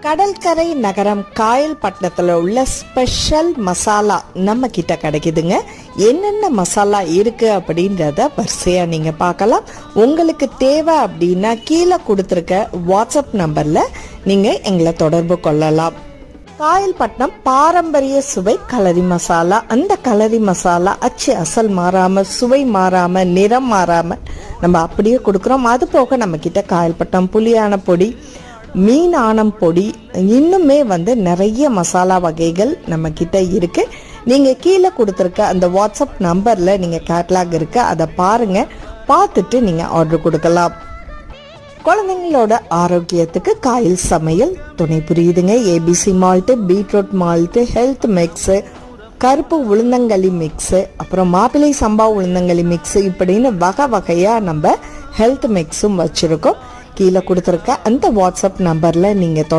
கடற்கரை நகரம் காயல்பட்டினத்தில் உள்ள ஸ்பெஷல் மசாலா நம்ம கிட்ட கிடைக்குதுங்க. என்னென்ன மசாலா இருக்கு அப்படின்றத வரிசையா நீங்க பார்க்கலாம். உங்களுக்கு தேவை அப்படின்னா கீழே கொடுத்துருக்க வாட்ஸ்அப் நம்பர்ல நீங்க எங்களை தொடர்பு கொள்ளலாம். காயல்பட்டினம் பாரம்பரிய சுவை கலரி மசாலா. அந்த கலரி மசாலா அச்சு அசல் மாறாம, சுவை மாறாம, நிறம் மாறாம நம்ம அப்படியே கொடுக்குறோம். அது போக நம்ம கிட்ட காயல்பட்டினம் புளியான பொடி, மீன் ஆனம் பொடி, இன்னுமே நிறைய மசாலா வகைகள் நம்ம கிட்ட இருக்கு. நீங்க கீழே கொடுத்துருக்க அந்த வாட்ஸ்அப் நம்பர்ல நீங்க கேட்லாக் இருக்கு, அதை பாருங்க. பார்த்துட்டு நீங்க ஆர்டர் கொடுக்கலாம். குழந்தைங்களோட ஆரோக்கியத்துக்கு காயில் சமையல் துணை புரியுதுங்க. ABC malt, beetroot malt, health mix, கருப்பு உளுந்தங்களி மிக்ஸு, அப்புறம் மாப்பிள்ளை சம்பா உளுந்தங்களி மிக்ஸு, இப்படின்னு வகை வகையா நம்ம ஹெல்த் மிக்ஸும் வச்சிருக்கோம். கீழே கொடுத்துருக்க அந்த வாட்ஸ்அப் நம்பர்ல நீங்க தொடர்பு